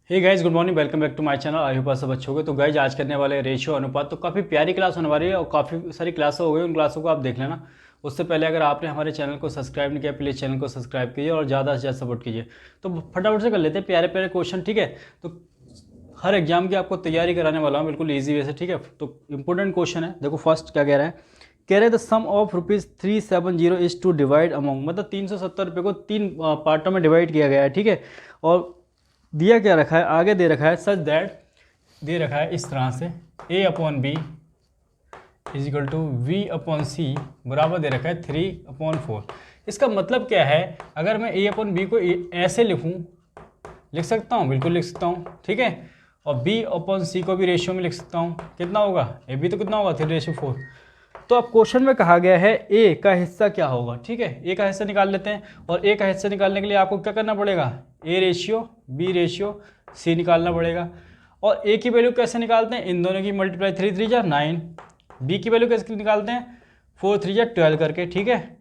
Hey guys, good morning, welcome back to my channel. I hope आप सब अच्छे होंगे। तो गाइज आज करने वाले रेशियो अनुपात, तो काफ़ी प्यारी क्लास होने वाली है और काफ़ी सारी क्लासें हो गई, उन क्लासों को आप देख लेना। उससे पहले अगर आपने हमारे चैनल को सब्सक्राइब नहीं किया, प्लीज़ चैनल को सब्सक्राइब कीजिए और ज़्यादा से ज़्यादा सपोर्ट कीजिए। तो फटाफट से कर लेते हैं प्यारे प्यारे क्वेश्चन, ठीक है। तो हर एग्जाम की आपको तैयारी कराने वाला हूँ बिल्कुल ईजी वे से, ठीक है। तो इंपॉर्टेंट क्वेश्चन है, देखो फर्स्ट क्या कह रहा है। कह रहे the sum of ₹370 is to divide among, मतलब 370 रुपये को तीन पार्टों में डिवाइड किया गया है, ठीक है। और दिया क्या रखा है, आगे दे रखा है सच दैट, दे रखा है इस तरह से A/B is equal to V/C बराबर दे रखा है 3/4। इसका मतलब क्या है, अगर मैं A/B को ऐसे लिख सकता हूँ, बिल्कुल लिख सकता हूँ, ठीक है। और B/C को भी रेशियो में लिख सकता हूँ। कितना होगा, AB तो कितना होगा 3/4। तो अब क्वेश्चन में कहा गया है ए का हिस्सा क्या होगा, ठीक है। ए का हिस्सा निकाल लेते हैं, और ए का हिस्सा निकालने के लिए आपको क्या करना पड़ेगा, A ratio B ratio C निकालना पड़ेगा। और ए की वैल्यू कैसे निकालते हैं, इन दोनों की मल्टीप्लाई 3 3 जा 9, B की वैल्यू कैसे निकालते हैं 4 3 जा 12 करके, ठीक है।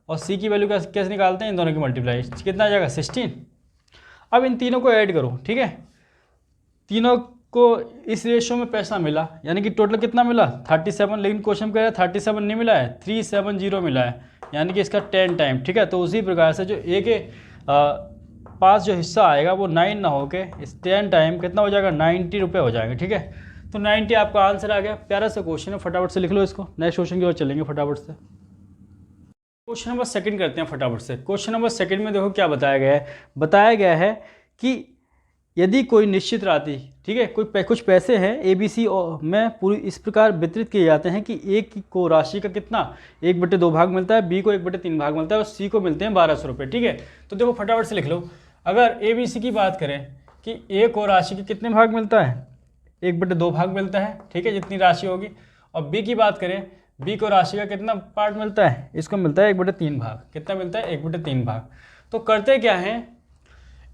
और C की वैल्यू कैसे निकालते हैं, इन दोनों की मल्टीप्लाई, कितना आ जाएगा 16। अब इन तीनों को ऐड करो, ठीक है। तीनों को इस रेशियो में पैसा मिला, यानी कि टोटल कितना मिला 37, लेकिन क्वेश्चन कह रहा है 37 नहीं मिला है, 370 मिला है, यानी कि इसका 10 टाइम, ठीक है। तो उसी प्रकार से जो ए के पास जो हिस्सा आएगा वो 9 ना होके इस 10 टाइम कितना हो जाएगा 90 रुपये हो जाएगा, ठीक है। तो 90 आपका आंसर आ गया। प्यारा सा क्वेश्चन है, फटाफट से लिख लो इसको। नेक्स्ट क्वेश्चन की ओर चलेंगे फटाफट से। क्वेश्चन नंबर सेकंड करते हैं फटाफट से। क्वेश्चन नंबर सेकंड में देखो क्या बताया गया है। बताया गया है कि यदि कोई निश्चित राशि, ठीक है, कुछ पैसे हैं ABC में पूरी इस प्रकार वितरित किए जाते हैं कि ए को राशि का कितना 1/2 भाग मिलता है, B को 1/3 भाग मिलता है और C को मिलते हैं 1200 रुपये, ठीक है। तो देखो फटाफट से लिख लो। अगर ABC की बात करें कि ए को राशि के कितने भाग मिलता है, 1/2 भाग मिलता है, ठीक है, जितनी राशि होगी। और B की बात करें, B को राशि का कितना पार्ट मिलता है, इसको मिलता है 1/3 भाग। कितना मिलता है 1/3 भाग। तो करते क्या है,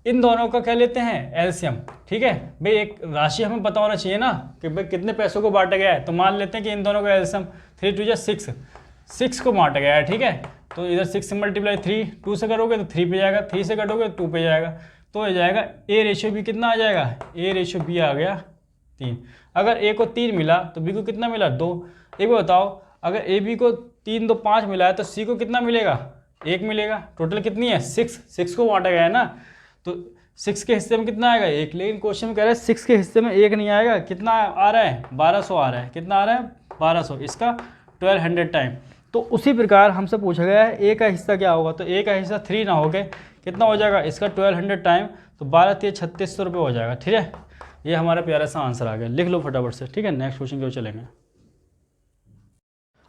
इन दोनों का क्या लेते हैं एलसीएम, ठीक है। भाई एक राशि हमें पता होना चाहिए ना कि भाई कितने पैसों को बांटा गया है। तो मान लेते हैं कि इन दोनों का एलसीएम 3 2 6, 6 को बांटा गया है, ठीक है। तो इधर 6 से मल्टीप्लाई 3, 2 से कटोगे तो 3 पे जाएगा, 3 से कटोगे तो 2 पे जाएगा। तो हो जाएगा A/B कितना आ जाएगा, A/B आ गया 3। अगर A को 3 मिला तो B को कितना मिला 2। एक बार बताओ, अगर AB को 3 2 5 मिला है तो C को कितना मिलेगा 1 मिलेगा। टोटल कितनी है 6 को बांटा गया है ना। तो 6 के हिस्से में कितना आएगा 1, लेकिन क्वेश्चन में कह रहा है 6 के हिस्से में 1 नहीं आएगा। कितना आ रहा है 1200 आ रहा है। कितना आ रहा है 1200, इसका 1200 टाइम। तो उसी प्रकार हमसे पूछा गया है ए का हिस्सा क्या होगा। तो ए का हिस्सा 3 ना हो के कितना हो जाएगा इसका 1200 टाइम, तो 12 3 3600 रुपये हो जाएगा, ठीक है। ये हमारा प्यारा सा आंसर आ गया, लिख लो फटाफट से, ठीक है। नेक्स्ट क्वेश्चन की ओर चलेंगे।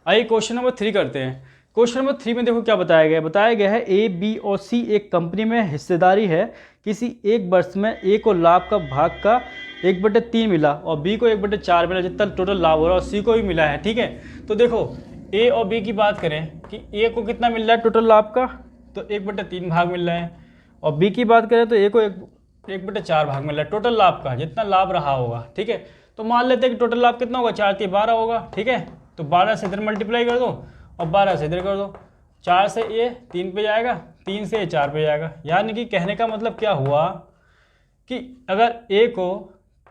आइए क्वेश्चन नंबर 3 करते हैं। क्वेश्चन नंबर 3 में देखो क्या बताया गया है। बताया गया है A, B और C एक कंपनी में हिस्सेदारी है। किसी एक वर्ष में A को लाभ का भाग का 1/3 मिला और B को 1/4 मिला, जितना टोटल लाभ हो रहा है, और C को भी मिला है, ठीक है। तो देखो A और B की बात करें कि A को कितना मिल रहा है टोटल लाभ का, तो 1/3 भाग मिल रहा है। और B की बात करें तो A को 1/4 भाग मिल रहा है टोटल लाभ का, जितना लाभ रहा होगा, ठीक है। तो मान लेते हैं कि टोटल लाभ कितना होगा 4 3 12 होगा, ठीक है। तो 12 से इधर मल्टीप्लाई कर दो और 12 से इधर कर दो। 4 से ये 3 पे जाएगा, 3 से ये 4 पे जाएगा। यानी कि कहने का मतलब क्या हुआ कि अगर A को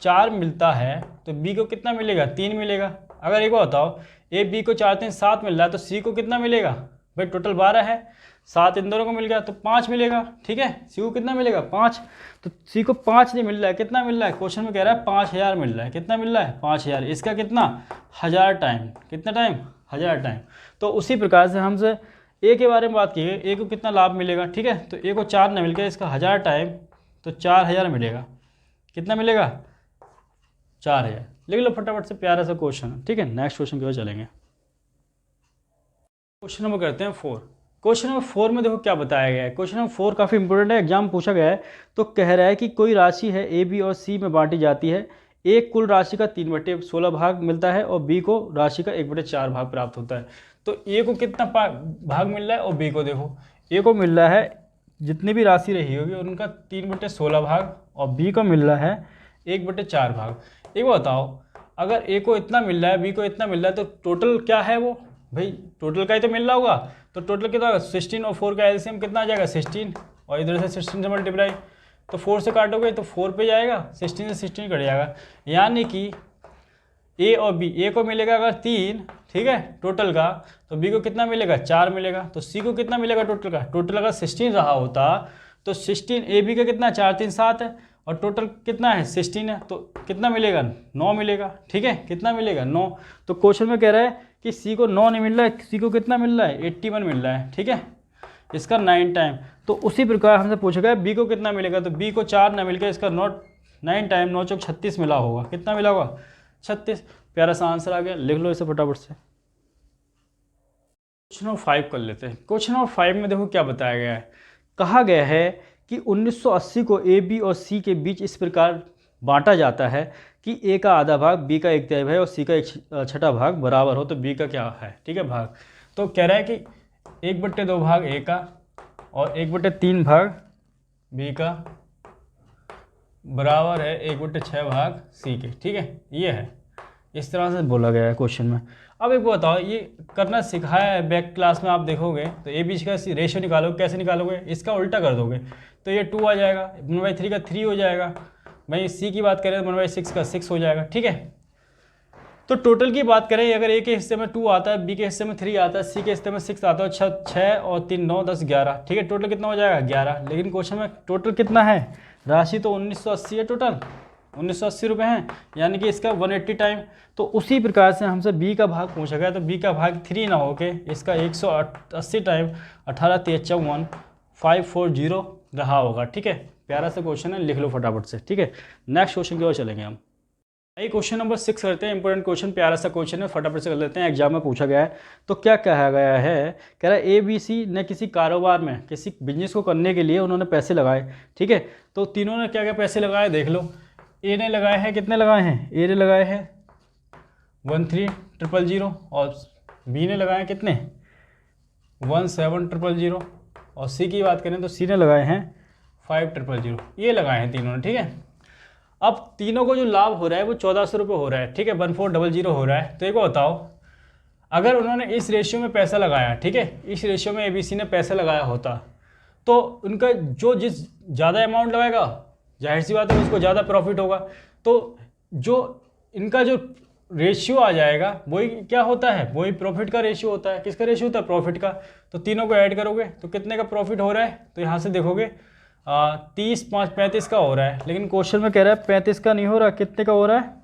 4 मिलता है तो B को कितना मिलेगा 3 मिलेगा। अगर एक बार बताओ A B को 4 3 7 मिल रहा है तो C को कितना मिलेगा, भाई टोटल 12 है, 7 इन दोनों को मिल गया तो 5 मिलेगा, ठीक है। C को कितना मिलेगा 5। तो C को 5 नहीं मिल रहा है, कितना मिल रहा है, क्वेश्चन में कह रहा है 5000 मिल रहा है। कितना मिल रहा है 5000, इसका कितना 1000 टाइम, कितना टाइम 1000 टाइम। तो उसी प्रकार से हमसे ए के बारे में बात की है, ए को कितना लाभ मिलेगा, ठीक है। तो ए को 4 न मिल गया, इसका 1000 टाइम तो 4000 मिलेगा। कितना मिलेगा 4000। लिख लो फटाफट से, प्यारा सा क्वेश्चन, ठीक है। नेक्स्ट क्वेश्चन की ओर चलेंगे। क्वेश्चन नंबर करते हैं 4। क्वेश्चन नंबर 4 में देखो क्या बताया गया है। क्वेश्चन नंबर 4 काफ़ी इंपॉर्टेंट है, एग्जाम पूछा गया है। तो कह रहा है कि कोई राशि है A, B और C में बांटी जाती है। A कुल राशि का 3/16 भाग मिलता है और B को राशि का 1/4 भाग प्राप्त होता है। तो A को कितना भाग मिल रहा है और B को देखो, A को मिल रहा है जितनी भी राशि रही होगी उनका 3/16 भाग और B को मिल रहा है 1/4 भाग। एक बात बताओ, अगर A को इतना मिल रहा है B को इतना मिल रहा है तो टोटल क्या है वो, भाई टोटल का ही तो मिल रहा होगा। तो टोटल कितना होगा 16 और 4 का एलसीएम कितना आ जाएगा 16, और इधर से 16 से मल्टीप्लाई तो 4 से काटोगे तो 4 पे जाएगा, 16 से 16 कट जाएगा। यानी कि ए और बी, ए को मिलेगा अगर 3, ठीक है, टोटल का, तो बी को कितना मिलेगा, 4 मिलेगा। तो सी को कितना मिलेगा टोटल का, टोटल अगर 16 रहा होता तो 16 ए बी का कितना 4 3 7 है और टोटल कितना है 16 है, तो कितना मिलेगा 9 मिलेगा, ठीक है, कितना मिलेगा 9। तो क्वेश्चन में कह रहा है कि सी को 9 नहीं मिल रहा है, सी को कितना मिल रहा है 81 मिल रहा है, ठीक है, इसका 9 टाइम। तो उसी प्रकार हमसे पूछा गया बी को कितना मिलेगा, तो बी को 4 ना मिलकर इसका 9 टाइम 9 चौक 36 मिला होगा, कितना मिला होगा 36। प्यारा सा आंसर आ गया, लिख लो इसे फटाफट से। क्वेश्चन नंबर 5 कर लेते हैं। क्वेश्चन नंबर 5 में देखो क्या बताया गया है। कहा गया है कि 1980 को ए बी और सी के बीच इस प्रकार बांटा जाता है कि ए का आधा भाग बी का 1/3 है और सी का 1/6 भाग बराबर हो, तो बी का क्या है, ठीक है, भाग। तो कह रहा है कि 1/2 भाग ए का और 1/3 भाग बी का बराबर है 1/6 भाग सी के, ठीक है, ये है, इस तरह से बोला गया है क्वेश्चन में। अब एक बताओ, ये करना सिखाया है बैक क्लास में, आप देखोगे तो ए बीच का रेशियो निकालोगे, कैसे निकालोगे, इसका उल्टा कर दोगे तो ये 2 आ जाएगा, 1/3 का 3 हो जाएगा, भाई सी की बात करें तो 1/6 का 6 हो जाएगा, ठीक है। तो टोटल की बात करें, अगर ए के हिस्से में 2 आता है, बी के हिस्से में 3 आता है, सी के हिस्से में 6 आता है, 6 और 3 9 10 11, ठीक है, टोटल कितना हो जाएगा 11। लेकिन क्वेश्चन में टोटल कितना है, राशि तो 1980 है, टोटल 1980 रुपये हैं, यानी कि इसका 180 टाइम। तो उसी प्रकार से हमसे बी का भाग पूछा गया, तो बी का भाग 3 ना होके इसका 180 टाइम 18 3 54 540 रहा होगा, ठीक है। प्यारा सा क्वेश्चन है, लिख लो फटाफट से, ठीक है। नेक्स्ट क्वेश्चन की ओर चलेंगे हम। ये क्वेश्चन नंबर 6 करते हैं, इंपॉर्टेंट क्वेश्चन, प्यारा सा क्वेश्चन है, फटाफट से कर लेते हैं, एग्जाम में पूछा गया है। तो क्या कहा गया है, कह रहा है ए बी सी ने किसी कारोबार में, किसी बिजनेस को करने के लिए उन्होंने पैसे लगाए, ठीक है। तो तीनों ने क्या क्या पैसे लगाए देख लो। ए ने लगाए हैं, कितने लगाए हैं, ए ने लगाए हैं 13,000 और बी ने लगाए हैं कितने 17,000 और सी की बात करें तो सी ने लगाए हैं 5,000, ये लगाए हैं तीनों ने, ठीक है। अब तीनों को जो लाभ हो रहा है वो 1,400 रुपये हो रहा है, ठीक है, 1400 हो रहा है। तो एक बताओ, अगर उन्होंने इस रेशियो में पैसा लगाया, ठीक है, इस रेशियो में ABC ने पैसा लगाया होता तो उनका जो जिस ज़्यादा अमाउंट लगाएगा जाहिर सी बात है उसको ज़्यादा प्रॉफिट होगा। तो जो इनका जो रेशियो आ जाएगा वही क्या होता है, वही प्रॉफिट का रेशियो होता है। किसका रेशियो होता है, प्रॉफिट का। तो तीनों को ऐड करोगे तो कितने का प्रॉफिट हो रहा है, तो यहाँ से देखोगे 30 5 35 का हो रहा है। लेकिन क्वेश्चन में कह रहा है 35 का नहीं हो रहा, कितने का हो रहा है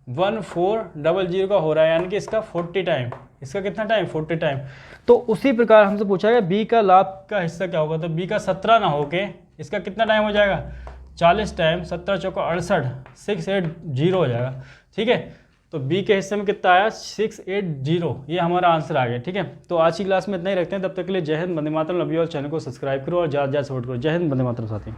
1400 का हो रहा है, यानी कि इसका 40 टाइम, इसका कितना टाइम 40 टाइम। तो उसी प्रकार हमसे पूछा गया बी का लाभ का हिस्सा क्या होगा, तो बी का 17 ना होके इसका कितना टाइम हो जाएगा 40 टाइम, 17 चौका 68 680 हो जाएगा, ठीक है। तो बी के हिस्से में कितना आया 680, ये हमारा आंसर आ गया, ठीक है। तो आज की क्लास में इतना ही रखते हैं, तब तक के लिए जय Hind, Vande Mataram, love you all. Channel को सब्सक्राइब करो और ज़्यादा सपोर्ट करो। जय हिंद, वंदे मातरम साथी।